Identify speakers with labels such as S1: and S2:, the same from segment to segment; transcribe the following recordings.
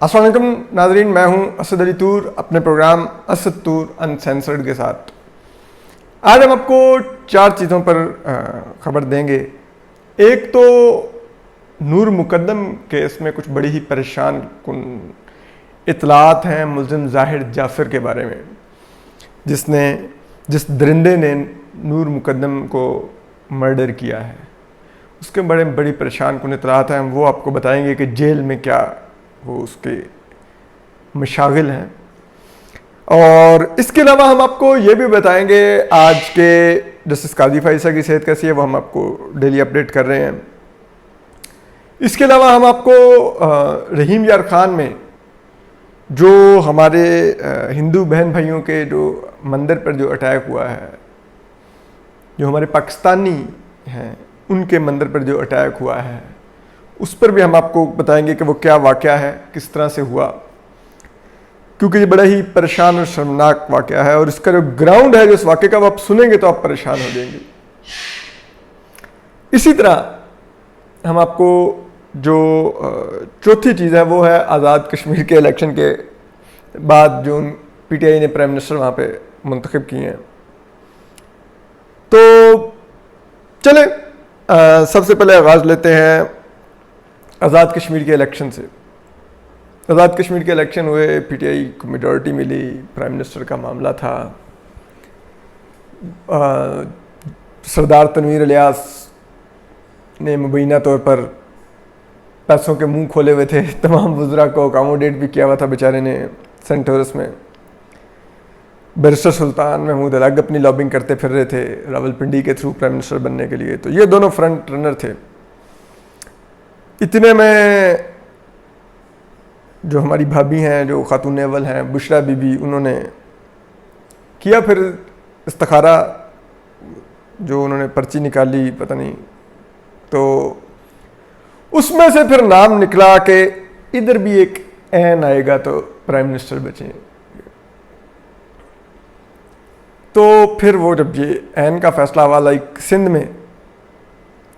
S1: अस्सलाम वालेकुम नाज़रीन, मैं हूं असद अली तूर अपने प्रोग्राम असद तूर अनसेंसर्ड के साथ। आज हम आपको 4 चीज़ों पर ख़बर देंगे। एक तो नूर मुकद्दम केस में कुछ बड़ी ही परेशान कुन इतलात हैं मुल्ज़िम ज़ाहिर जाफ़र के बारे में, जिस दरिंदे ने नूर मुकद्दम को मर्डर किया है। उसके बड़ी परेशान कुन इतलात हैं, वो आपको बताएंगे कि जेल में क्या वो उसके मशागिल हैं। और इसके अलावा हम आपको ये भी बताएंगे आज के जस्टिस काजी फाइसा की सेहत कैसी है, वो हम आपको डेली अपडेट कर रहे हैं। इसके अलावा हम आपको रहीम यार खान में जो हमारे हिंदू बहन भाइयों के जो मंदिर पर जो अटैक हुआ है, जो हमारे पाकिस्तानी हैं उनके मंदिर पर जो अटैक हुआ है, उस पर भी हम आपको बताएंगे कि वो क्या वाक़या है, किस तरह से हुआ, क्योंकि ये बड़ा ही परेशान और शर्मनाक वाक़या है। और इसका जो ग्राउंड है, जो इस वाक़े का, वो आप सुनेंगे तो आप परेशान हो जाएंगे। इसी तरह हम आपको जो चौथी चीज़ है वो है आज़ाद कश्मीर के इलेक्शन के बाद जो PTI ने प्राइम मिनिस्टर वहाँ पे मुंतखब किए हैं। तो चले सबसे पहले आगाज़ लेते हैं आज़ाद कश्मीर के इलेक्शन से। आज़ाद कश्मीर के इलेक्शन हुए, PTI को मेजॉरिटी मिली, प्राइम मिनिस्टर का मामला था। सरदार तनवीर इलियास ने मुबैना तौर पर पैसों के मुंह खोले हुए थे, तमाम वज़रा को अकोमोडेट भी किया हुआ था बेचारे ने सेंट हॉर्स में। बैरिस्टर सुल्तान महमूद अलग अपनी लॉबिंग करते फिर रहे थे रावलपिंडी के थ्रू प्राइम मिनिस्टर बनने के लिए। तो ये दोनों फ्रंट रनर थे। इतने में जो हमारी भाभी हैं, जो खातून अव्वल हैं, बुशरा बीबी, उन्होंने किया फिर इस्तिखारा, जो उन्होंने पर्ची निकाली पता नहीं, तो उसमें से फिर नाम निकला कि इधर भी एक ऐन आएगा तो प्राइम मिनिस्टर बचेंगे। तो फिर वो जब ये ऐन का फैसला हुआ, लाइक सिंध में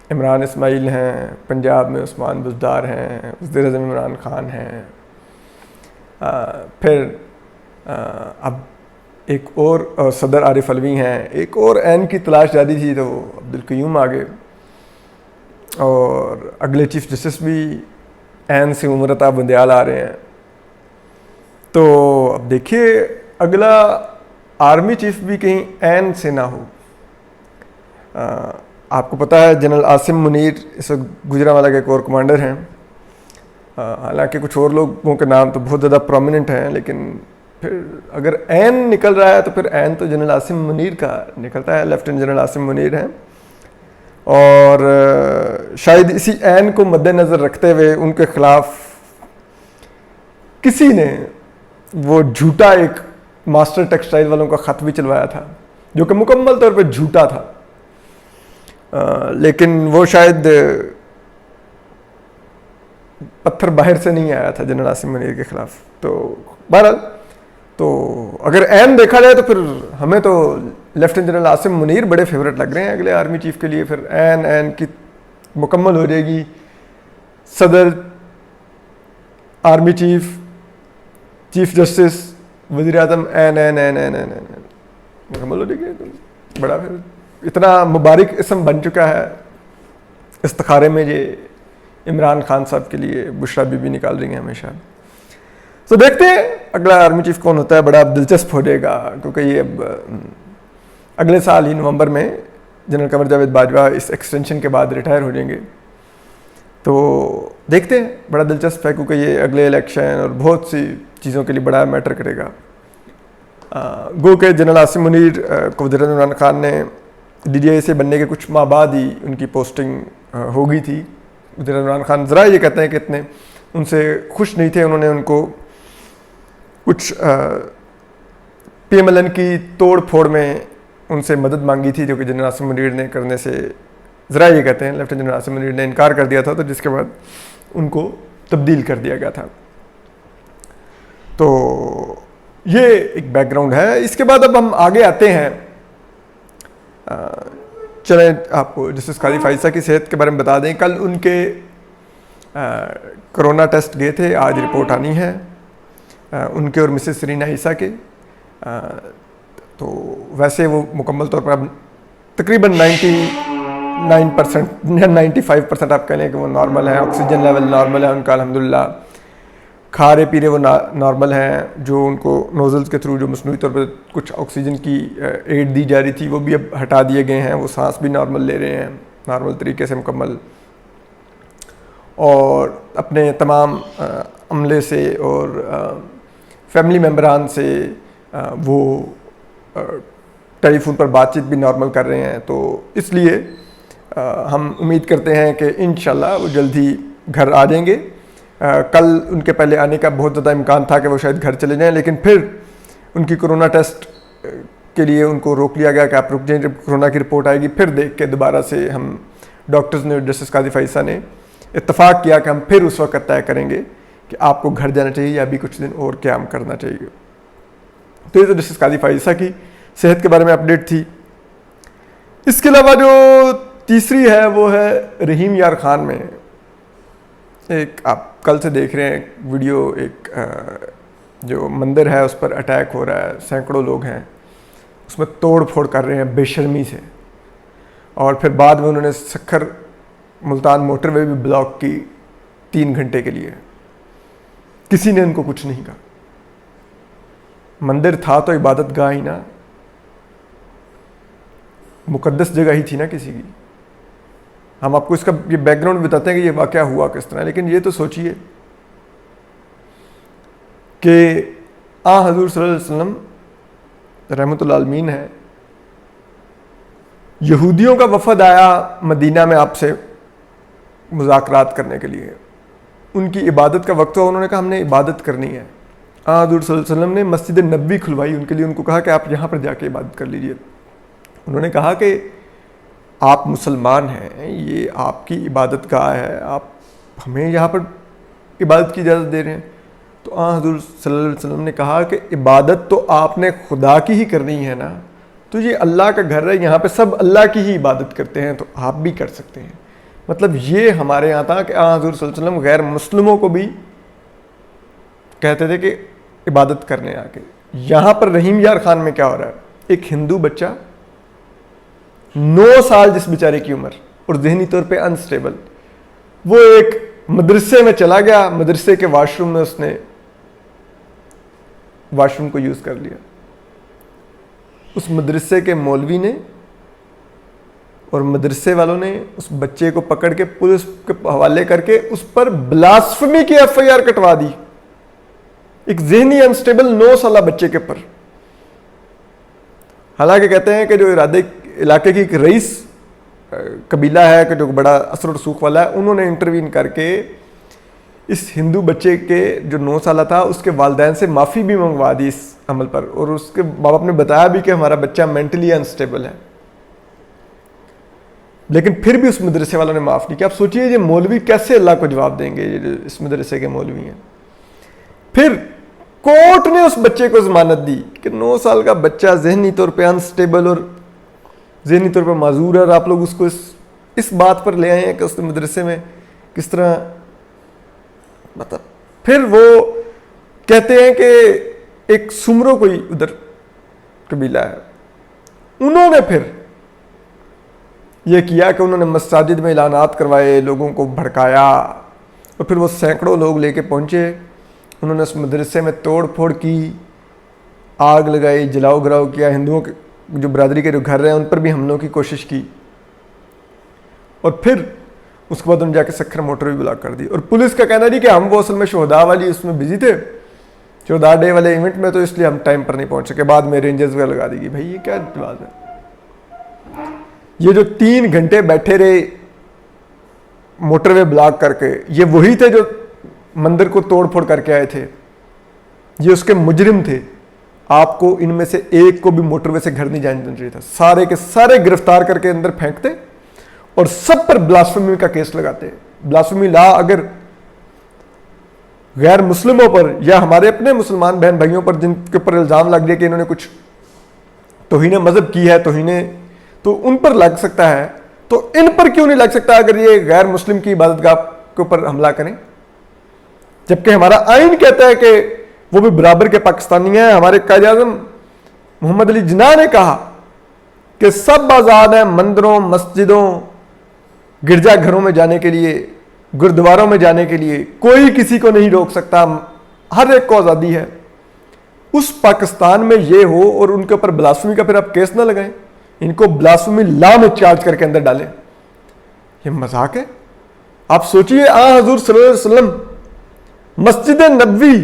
S1: इमरान इस्माइल हैं, पंजाब में उस्मान बुज़दार हैं, वज़ीर-ए-आज़म इमरान खान हैं, फिर अब एक और सदर आरिफ अलवी हैं। एक और ऐन की तलाश जारी थी तो अब्दुल क़य्यूम आ गए, और अगले चीफ जस्टिस भी ऐन से उमरता बंदयाल आ रहे हैं। तो अब देखिए अगला आर्मी चीफ भी कहीं ऐन से ना हो। आपको पता है जनरल आसिम मुनीर इस वक्त गुजरांवाला के कोर कमांडर हैं। हालांकि कुछ और लोगों के नाम तो बहुत ज़्यादा प्रोमिनेंट हैं, लेकिन फिर अगर ऐन निकल रहा है तो फिर ऐन तो जनरल आसिम मुनीर का निकलता है। लेफ्टिनेंट जनरल आसिम मुनीर हैं, और शायद इसी ऐन को मद्देनज़र रखते हुए उनके ख़िलाफ़ किसी ने वो झूठा एक मास्टर टेक्सटाइल वालों का ख़त भी चलवाया था, जो कि मुकम्मल तौर पर झूठा था। लेकिन वो शायद पत्थर बाहर से नहीं आया था जनरल आसिम मुनीर के ख़िलाफ़। तो बहरहाल, तो अगर ऐन देखा जाए तो फिर हमें तो लेफ्टिनेंट जनरल आसिम मुनीर बड़े फेवरेट लग रहे हैं अगले आर्मी चीफ के लिए। फिर ऐन की मुकम्मल हो जाएगी, सदर, आर्मी चीफ, चीफ जस्टिस, वज़ीर-ए-आज़म, ऐन मुकम्मल हो जाएगी। तो बड़ा फिर इतना मुबारक इसम बन चुका है इस्तिखारे में, ये इमरान खान साहब के लिए बुशरा बीबी निकाल रही हैं हमेशा। तो देखते हैं अगला आर्मी चीफ कौन होता है। बड़ा दिलचस्प हो जाएगा, क्योंकि ये अब अगले साल ही नवंबर में जनरल कमर जावेद बाजवा इस एक्सटेंशन के बाद रिटायर हो जाएंगे। तो देखते हैं, बड़ा दिलचस्प है, क्योंकि ये अगले इलेक्शन और बहुत सी चीज़ों के लिए बड़ा मैटर करेगा। गो के जनरल आसिम मुनीर को वज़ीर-ए-आज़म इमरान खान ने DGI से बनने के कुछ माह बाद ही उनकी पोस्टिंग हो गई थी। वज़ीर-ए-आज़म इमरान खान ज़रा ये कहते हैं कि इतने उनसे खुश नहीं थे। उन्होंने उनको कुछ PMLN की तोड़ फोड़ में उनसे मदद मांगी थी, जो कि जनरल आसिम मुनीर ने करने से, ज़रा ये कहते हैं, लेफ्टिनेंट जनरल आसिम मुनीर ने इनकार कर दिया था। तो जिसके बाद उनको तब्दील कर दिया गया था। तो ये एक बैकग्राउंड है। इसके बाद अब हम आगे आते हैं। चलें आपको जस्टिस काजी फाइसा की सेहत के बारे में बता दें। कल उनके कोरोना टेस्ट गए थे, आज रिपोर्ट आनी है उनके और मिसेस सरीना ईसा के। तो वैसे वो मुकम्मल तौर पर अब तकरीबन 99% या 95% आप कह लें कि वो नॉर्मल है। ऑक्सीजन लेवल नॉर्मल है उनका अल्हम्दुलिल्लाह, खा रहे पी रहे वो नॉर्मल हैं। जो उनको नोज़ल्स के थ्रू जो मसनूई तौर पर कुछ ऑक्सीजन की एड दी जा रही थी वो भी अब हटा दिए गए हैं, वो सांस भी नॉर्मल ले रहे हैं नॉर्मल तरीके से मुकम्मल। और अपने तमाम अमले से और फैमिली मेम्बरान से वो टेलीफोन पर बातचीत भी नॉर्मल कर रहे हैं। तो इसलिए हम उम्मीद करते हैं कि इंशाल्लाह वो जल्द ही घर आ जाएंगे। कल उनके पहले आने का बहुत ज़्यादा इम्कान था कि वो शायद घर चले जाएं, लेकिन फिर उनकी कोरोना टेस्ट के लिए उनको रोक लिया गया कि आप रुक जाएं, जब कोरोना की रिपोर्ट आएगी फिर देख के दोबारा से हम डॉक्टर्स ने, जस्टिस कादिर फ़ाइसा ने इत्तफाक़ किया कि हम फिर उस वक्त तय करेंगे कि आपको घर जाना चाहिए या अभी कुछ दिन और क़याम करना चाहिए। तो ये तो जस्टिस कादिर फ़ाइसा की सेहत के बारे में अपडेट थी। इसके अलावा जो तीसरी है वो है रहीम यार खान में एक, आप कल से देख रहे हैं वीडियो, एक जो मंदिर है उस पर अटैक हो रहा है, सैकड़ों लोग हैं उसमें तोड़ फोड़ कर रहे हैं बेशर्मी से। और फिर बाद में उन्होंने सखर मुल्तान मोटरवे भी ब्लॉक की 3 घंटे के लिए, किसी ने उनको कुछ नहीं कहा। मंदिर था तो इबादत गाह ही ना, मुकद्दस जगह ही थी ना किसी की। हम आपको इसका ये बैकग्राउंड बताते हैं कि ये वाक़या हुआ किस तरह, लेकिन ये तो सोचिए कि हज़ूर सल्लल्लाहु अलैहि वसल्लम रहमतुल आलमीन है, यहूदियों का वफ़द आया मदीना में आपसे मुज़ाकरात करने के लिए। उनकी इबादत का वक्त हुआ, उन्होंने कहा हमने इबादत करनी है। हज़ूर सल्लल्लाहु अलैहि वसल्लम ने मस्जिद नबवी खुलवाई उनके लिए, उनको कहा कि आप यहाँ पर जाके इबादत कर लीजिए। उन्होंने कहा कि आप मुसलमान हैं, ये आपकी इबादत गाह है, आप हमें यहाँ पर इबादत की इजाज़त दे रहे हैं। तो हज़ूर सल्लल्लाहु अलैहि वसल्लम ने कहा कि इबादत तो आपने खुदा की ही करनी है ना, तो ये अल्लाह का घर है, यहाँ पे सब अल्लाह की ही इबादत करते हैं, तो आप भी कर सकते हैं। मतलब ये हमारे यहाँ था कि हज़ूर सल्लल्लाहु अलैहि वसल्लम गैर मुस्लिमों को भी कहते थे कि इबादत करने आके। यहाँ पर रहीम यार खान में क्या हो रहा है, एक हिंदू बच्चा 9 साल जिस बेचारे की उम्र और जहनी तौर पे अनस्टेबल, वो एक मदरसे में चला गया, मदरसे के वॉशरूम में उसने वॉशरूम को यूज़ कर लिया। उस मदरसे के मौलवी ने और मदरसे वालों ने उस बच्चे को पकड़ के पुलिस के हवाले करके उस पर ब्लास्फेमी की FIR कटवा दी, एक जहनी अनस्टेबल 9 साल बच्चे के ऊपर। हालांकि कहते हैं कि जो इलाके की एक रईस कबीला है कि जो बड़ा असर रसूख वाला है, उन्होंने इंटरवीन करके इस हिंदू बच्चे के जो 9 साल था उसके वालिदैन से माफ़ी भी मंगवा दी इस अमल पर, और उसके माँ बाप ने बताया भी कि हमारा बच्चा मेंटली अनस्टेबल है। लेकिन फिर भी उस मदरसे वालों ने माफ़ नहीं किया। आप सोचिए ये मौलवी कैसे अल्लाह को जवाब देंगे, ये जो इस मदरसे के मौलवी हैं। फिर कोर्ट ने उस बच्चे को जमानत दी कि 9 साल का बच्चा जहनी तौर पर अनस्टेबल और जहनी तौर पर माजूर है, और आप लोग उसको इस बात पर ले आए हैं कि उसने मदरसे में किस तरह, मतलब फिर वो कहते हैं कि एक सुमरो कोई उधर कबीला है, उन्होंने फिर ये किया कि उन्होंने मस्जिद में ऐलानात करवाए, लोगों को भड़काया, और फिर वो सैकड़ों लोग लेके पहुंचे। उन्होंने उस मदरसे में तोड़ फोड़ की, आग लगाई, जलाओ गिराओ किया, हिंदुओं के जो बरादरी के जो घर हैं उन पर भी हमलों की कोशिश की, और फिर उसके बाद उन्होंने जाके सखर मोटर भी ब्लॉक कर दी। और पुलिस का कहना नहीं कि हम वो असल में शोहदा वाली उसमें बिजी थे, शोहदा डे वाले इवेंट में, तो इसलिए हम टाइम पर नहीं पहुंच सके, बाद में रेंजर्स वगैरह लगा देगी। भाई ये क्या बात है, ये जो 3 घंटे बैठे रहे मोटरवे ब्लॉक करके, ये वही थे जो मंदिर को तोड़ फोड़ करके आए थे, ये उसके मुजरिम थे। आपको इनमें से एक को भी मोटरवे से घर नहीं जाने देना चाहिए था, सारे के सारे गिरफ्तार करके अंदर फेंकते और सब पर ब्लास्फेमी का केस लगाते। ब्लास्फेमी लॉ अगर गैर मुस्लिमों पर या हमारे अपने मुसलमान बहन भाइयों पर जिनके ऊपर इल्ज़ाम लग गया कि इन्होंने कुछ तौहीन मजहब की है, तौहीन, तो उन पर लग सकता है, तो इन पर क्यों नहीं लग सकता? अगर ये गैर मुस्लिम की इबादतगाह के ऊपर हमला करें, जबकि हमारा आइन कहता है कि वो भी बराबर के पाकिस्तानी हैं। हमारे कायद-ए-आज़म मोहम्मद अली जिन्ना ने कहा कि सब आज़ाद हैं मंदिरों, मस्जिदों, गिरजाघरों में जाने के लिए, गुरुद्वारों में जाने के लिए, कोई किसी को नहीं रोक सकता, हर एक को आज़ादी है। उस पाकिस्तान में ये हो और उनके ऊपर ब्लास्फेमी का फिर आप केस ना लगाएं, इनको ब्लास्फेमी लॉ में चार्ज करके अंदर डालें। ये मजाक है। आप सोचिए, हजूर सल्लल्लाहु अलैहि वसल्लम मस्जिद नबवी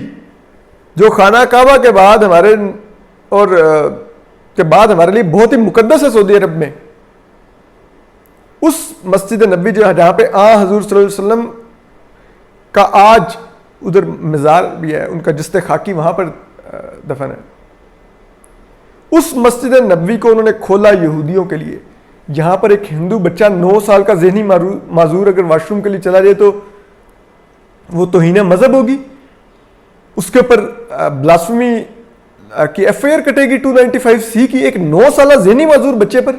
S1: जो खाना काबा के बाद हमारे और के बाद हमारे लिए बहुत ही मुकद्दस है सऊदी अरब में, उस मस्जिद नबवी जो जहां पे हजूर सल्लल्लाहु अलैहि वसल्लम का आज उधर मज़ार भी है, उनका जिस्ते खाकी वहां पर दफन है, उस मस्जिद नबवी को उन्होंने खोला यहूदियों के लिए। यहां पर एक हिंदू बच्चा 9 साल का ज़हनी माजूर अगर वॉशरूम के लिए चला जाए तो वो तौहीन मजहब होगी, उसके ऊपर ब्लास्फेमी की एफआईआर कटेगी 295C की, एक 9 साल ज़हनी माजूर बच्चे पर।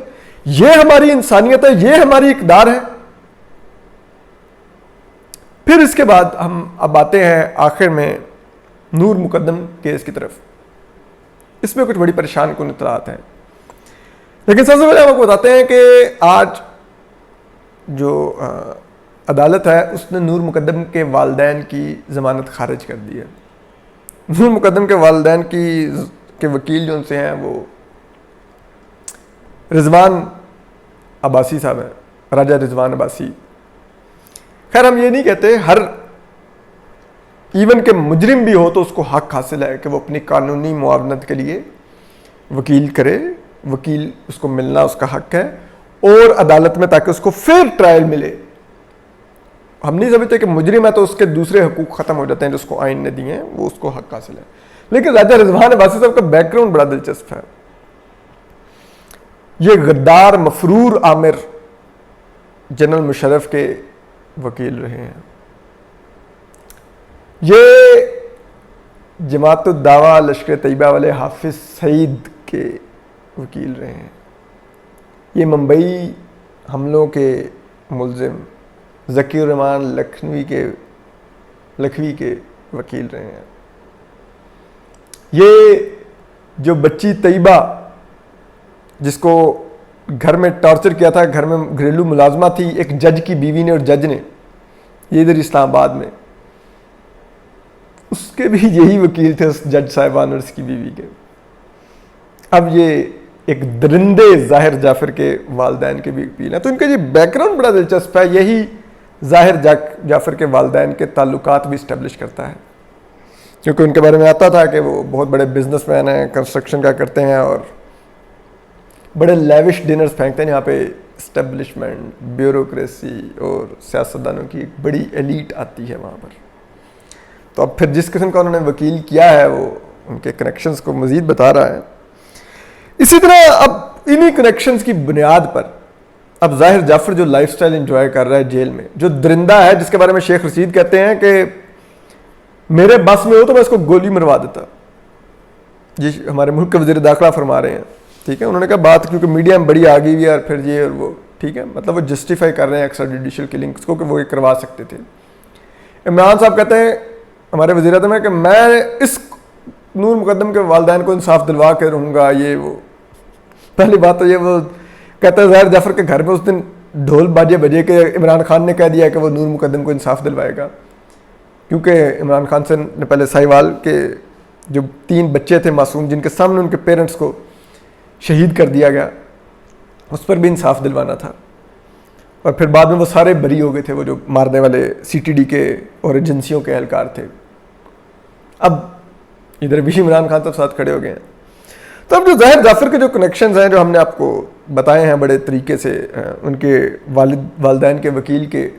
S1: यह हमारी इंसानियत है, यह हमारी इक़दार है। फिर इसके बाद हम अब आते हैं आखिर में नूर मुकद्दम केस की तरफ। इसमें कुछ बड़ी परेशान कुन इत्तलात हैं, लेकिन सबसे पहले हम आपको बताते हैं कि आज जो अदालत है उसने नूर मुकद्दम के वालिदैन की ज़मानत खारिज कर दी है। नूर मुकद्दम के वालिदैन के वकील जो उनसे हैं वो रिजवान अब्बासी साहब हैं, राजा रिजवान अब्बासी। खैर हम ये नहीं कहते हर इवन के मुजरिम भी हो तो उसको हक हासिल है कि वो अपनी कानूनी मुआवनत के लिए वकील करे, वकील उसको मिलना उसका हक है, और अदालत में ताकि उसको फेयर ट्रायल मिले। हम नहीं समझते कि मुजरिम है तो उसके दूसरे हकूक ख़त्म हो जाते हैं जो उसको आइन ने दिए हैं, वो उसको हक हासिल है। लेकिन राजा रिजवान अब्बासी साहब का बैकग्राउंड बड़ा दिलचस्प है। ये गद्दार मफरूर आमिर जनरल मुशर्रफ के वकील रहे हैं, ये जमात दावा लश्कर तैयबा वाले हाफिज सईद के वकील रहे हैं, ये मुंबई हमलों के मुल्जिम ज़कीर रहमान लखवी के वकील रहे हैं। ये जो बच्ची तैयबा जिसको घर में टॉर्चर किया था, घर में घरेलू मुलाजमा थी एक जज की बीवी ने, और जज ने, ये इधर इस्लामाबाद में, उसके भी यही वकील थे उस जज साहिबान और उसकी बीवी के। अब ये एक दरिंदे ज़ाहिर जाफर के वालिदैन के भी वकील हैं, तो इनका ये बैकग्राउंड बड़ा दिलचस्प है। यही ज़ाहिर जाफर के वालिदैन के ताल्लुकात भी इस्टेब्लिश करता है, क्योंकि उनके बारे में आता था कि वो बहुत बड़े बिजनेसमैन हैं, कंस्ट्रक्शन का करते हैं और बड़े लेविश डिनर्स फेंकते हैं। यहाँ पे इस्टेब्लिशमेंट, ब्यूरोक्रेसी और सियासतदानों की एक बड़ी एलीट आती है वहाँ पर। तो अब फिर जिस किस्म का उन्होंने वकील किया है वो उनके कनेक्शंस को मज़ीद बता रहा है। इसी तरह अब इन्हीं कनेक्शंस की बुनियाद पर अब ज़ाहिर जाफर जो लाइफस्टाइल एंजॉय कर रहा है जेल में, जो दरिंदा है जिसके बारे में शेख रशीद कहते हैं कि मेरे बस में हो तो मैं इसको गोली मरवा देता, ये हमारे मुल्क के वज़ीर दाखिला फरमा रहे हैं। ठीक है, उन्होंने कहा बात क्योंकि मीडिया में बड़ी आ गई है और फिर ये और वो, ठीक है, मतलब वो जस्टिफाई कर रहे हैं एक्स्ट्रा जुडिशियल किलिंग्स को कि वो ये करवा सकते थे। इमरान साहब कहते हैं हमारे वज़ीर आज़म है कि मैं इस नूर मुकद्दम के वालिदैन को इंसाफ दिलवा के रहूँगा, ये वो। पहली बात तो ये वो कहता है ज़ाहिर जाफर के घर में उस दिन ढोल बाजे बजे के इमरान खान ने कह दिया कि वो नूर मुकद्दम को इंसाफ दिलवाएगा, क्योंकि इमरान खान से ने पहले साहिवाल के जो 3 बच्चे थे मासूम जिनके सामने उनके पेरेंट्स को शहीद कर दिया गया, उस पर भी इंसाफ दिलवाना था। और फिर बाद में वो सारे बरी हो गए थे, वो जो मारने वाले सीटीडी के और एजेंसियों के एहलकार थे। अब इधर भी इमरान खान साहब साथ खड़े हो गए हैं। तो अब जो ज़ाहिर जाफर के जो कनेक्शंस हैं जो हमने आपको बताए हैं बड़े तरीके से, उनके वालिदैन के वकील के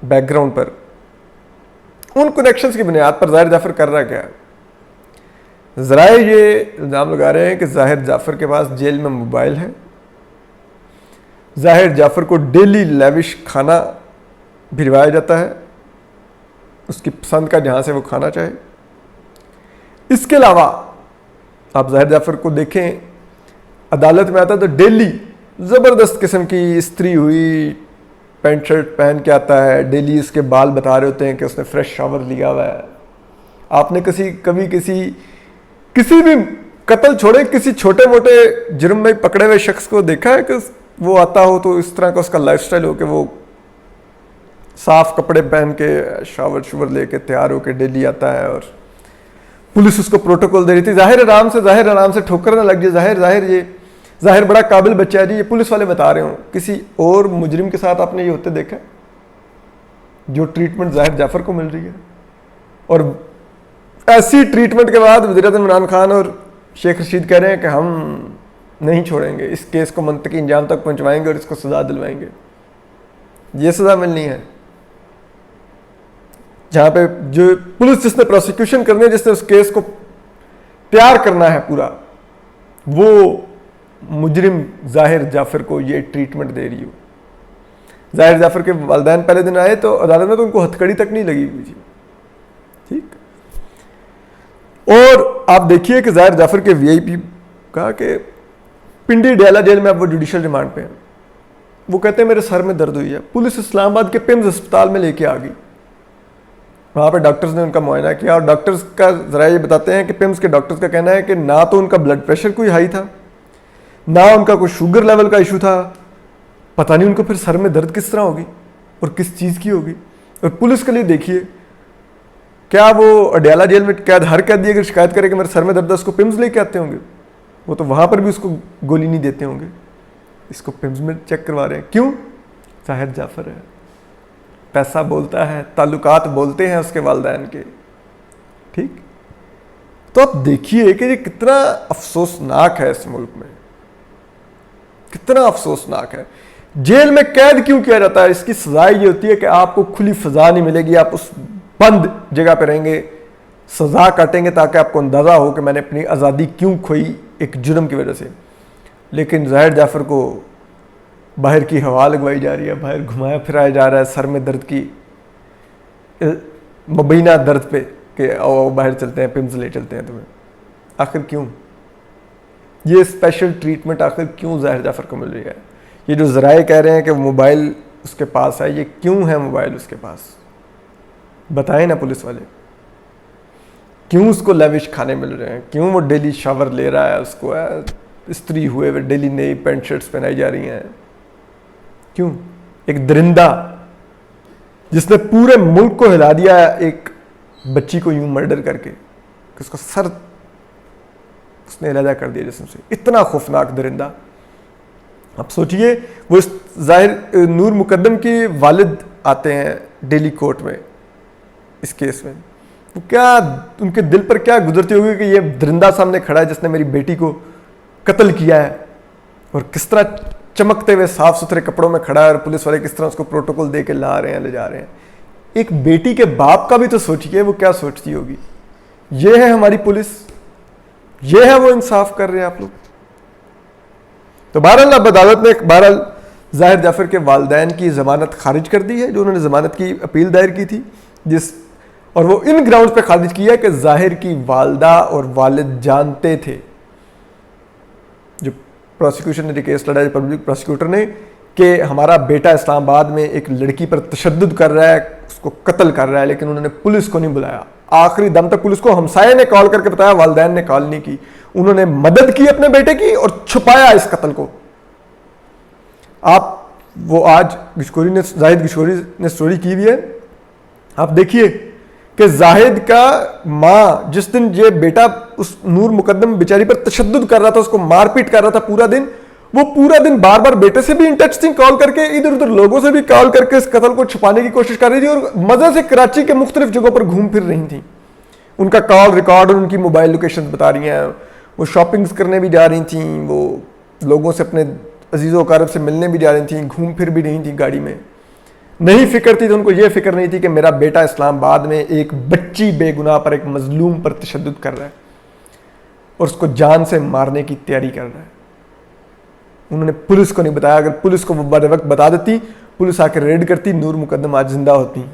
S1: बैकग्राउंड पर, उन कनेक्शंस की बुनियाद पर ज़ाहिर जाफर कर रहा क्या है? ज़राए ये इल्ज़ाम लगा रहे हैं कि ज़ाहिर जाफर के पास जेल में मोबाइल है, ज़ाहिर जाफर को डेली लेविश खाना भिजवाया जाता है उसकी पसंद का, जहाँ से वो खाना चाहे। इसके अलावा आप ज़ाहिर जाफर को देखें, अदालत में आता है तो डेली ज़बरदस्त किस्म की इस्त्री हुई, पैंट शर्ट पहन के आता है, डेली इसके बाल बता रहे होते हैं कि उसने फ्रेश शावर लिया हुआ है। आपने कभी किसी भी कत्ल छोड़े किसी छोटे मोटे जुर्म में पकड़े हुए शख्स को देखा है कि वो आता हो तो इस तरह का उसका लाइफस्टाइल हो कि वो साफ कपड़े पहन के शावर लेके तैयार होके डेली आता है और पुलिस उसको प्रोटोकॉल दे रही थी, जाहिर आराम से ठोकर ना लग जाए, जाहिर बड़ा काबिल बच्चा है जी, ये पुलिस वाले बता रहे हो। किसी और मुजरिम के साथ आपने ये होते देखा जो ट्रीटमेंट जाहिर जाफर को मिल रही है, और ऐसी ट्रीटमेंट के बाद वज़ीर-ए-आज़म इमरान खान और शेख रशीद कह रहे हैं कि हम नहीं छोड़ेंगे, इस केस को मंतकी इंजाम तक पहुंचवाएंगे और इसको सजा दिलवाएंगे। ये सजा मिलनी है जहां पे जो पुलिस जिसने प्रोसिक्यूशन करनी है, जिसने उस केस को तैयार करना है पूरा, वो मुजरिम जाहिर जाफर को ये ट्रीटमेंट दे रही हो। जाहिर जाफर के वालिदैन पहले दिन आए तो अदालत में तो उनको हथकड़ी तक नहीं लगी हुई थी, ठीक। और आप देखिए कि जाहिर जाफर के वीआईपी कहा कि पिंडी डयाला जेल में अब वो जुडिशियल रिमांड पे हैं। वो कहते हैं मेरे सर में दर्द हुई है, पुलिस इस्लामाबाद के पिम्स अस्पताल में लेके आ गई। वहाँ पे डॉक्टर्स ने उनका मुआयना किया और डॉक्टर्स का जरा ये बताते हैं कि पिम्स के डॉक्टर्स का कहना है कि ना तो उनका ब्लड प्रेशर कोई हाई था, ना उनका कोई शुगर लेवल का इशू था, पता नहीं उनको फिर सर में दर्द किस तरह होगी और किस चीज़ की होगी। और पुलिस के लिए देखिए, क्या वो अडयाला जेल में कैद हर कैदी अगर शिकायत करे कि मेरे सर में दर्द है, उसको पिम्स लेके आते होंगे? वो तो वहाँ पर भी उसको गोली नहीं देते होंगे, इसको पिम्स में चेक करवा रहे हैं। क्यों? जाहिर जाफर है, पैसा बोलता है, ताल्लुकात बोलते हैं उसके वालिदैन के, ठीक। तो आप देखिए कि ये कितना अफसोसनाक है, इस मुल्क में कितना अफसोसनाक है। जेल में कैद क्यों किया जाता है? इसकी सजा ये होती है कि आपको खुली फजा नहीं मिलेगी, आप उस बंद जगह पे रहेंगे, सजा काटेंगे ताकि आपको अंदाजा हो कि मैंने अपनी आज़ादी क्यों खोई एक जुर्म की वजह से। लेकिन जाहिर जाफर को बाहर की हवा लगवाई जा रही है, बाहर घुमाया फिराया जा रहा है सर में दर्द की मुबीना दर्द पे कि आओ बाहर चलते हैं, पिम्स ले चलते हैं तुम्हें। आखिर क्यों ये स्पेशल ट्रीटमेंट आखिर क्यों जाहिर जाफर को मिल रही है? ये जो ज़राए कह रहे हैं कि मोबाइल उसके पास है, ये क्यों है मोबाइल उसके पास? बताएं ना पुलिस वाले, क्यों उसको लेविश खाने मिल रहे हैं? क्यों वो डेली शावर ले रहा है, उसको इस्त्री हुए हुए डेली नई पैंट शर्ट्स पहनाई जा रही हैं? क्यों? एक दरिंदा जिसने पूरे मुल्क को हिला दिया है, एक बच्ची को यूं मर्डर करके कि उसका सर उसने अलहदा कर दिया जिस्म से, इतना खौफनाक दरिंदा। अब सोचिए, वो इस जाहिर नूर मुकद्दम के वालिद आते हैं डेली कोर्ट में इस केस में, वो क्या उनके दिल पर क्या गुजरती होगी कि ये दरिंदा सामने खड़ा है जिसने मेरी बेटी को कत्ल किया है, और किस तरह चमकते हुए साफ सुथरे कपड़ों में खड़ा है, और पुलिस वाले किस तरह उसको प्रोटोकॉल दे के ला रहे हैं, ले जा रहे हैं। एक बेटी के बाप का भी तो सोचिए वो क्या सोचती होगी। ये है हमारी पुलिस, ये है वो इंसाफ कर रहे हैं आप लोग। तो बहरहाल अब अदालत ने बहरहाल जाहिर जाफर के वालिदैन की जमानत खारिज कर दी है, जो उन्होंने जमानत की अपील दायर की थी, और वो इन ग्राउंड्स पे खारिज किया कि जाहिर की वालदा और वालिद जानते थे, जो प्रोसिक्यूशन ने केस लड़ा, पब्लिक प्रोसिक्यूटर ने, कि हमारा बेटा इस्लामाबाद में एक लड़की पर तशद्दुद कर रहा है, उसको कत्ल कर रहा है, लेकिन उन्होंने पुलिस को नहीं बुलाया। आखिरी दम तक पुलिस को हमसाये ने कॉल करके बताया, वालिदैन ने कॉल नहीं की। उन्होंने मदद की अपने बेटे की और छुपाया इस कत्ल को। आप वो आज जाहिद गिशोरी ने स्टोरी की हुई है, आप देखिए कि जाहिद का माँ जिस दिन ये बेटा उस नूर मुकद्दम बेचारी पर तशद्दुद कर रहा था, उसको मारपीट कर रहा था पूरा दिन, वो पूरा दिन बार बार बेटे से भी इन टच थी, कॉल करके इधर उधर लोगों से भी कॉल करके इस कत्ल को छुपाने की कोशिश कर रही थी, और मजे से कराची के मुख्तलिफ जगहों पर घूम फिर रही थी। उनका कॉल रिकॉर्ड और उनकी मोबाइल लोकेशन बता रही हैं। वो शॉपिंग्स करने भी जा रही थी, वो लोगों से अपने अजीज़ वक़ारब से मिलने भी जा रही थी, घूम फिर भी रही थी गाड़ी में। नहीं फिक्र थी तो उनको ये फिक्र नहीं थी कि मेरा बेटा इस्लामाबाद में एक बच्ची बेगुनाह पर, एक मजलूम पर तशद्दुद कर रहा है और उसको जान से मारने की तैयारी कर रहा है। उन्होंने पुलिस को नहीं बताया। अगर पुलिस को वो बड़े वक्त बता देती, पुलिस आकर रेड करती, नूर मुकद्दम आज जिंदा होती।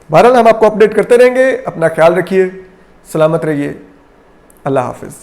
S1: बहरहाल हम आपको अपडेट करते रहेंगे। अपना ख्याल रखिए, सलामत रहिए, अल्लाह हाफिज।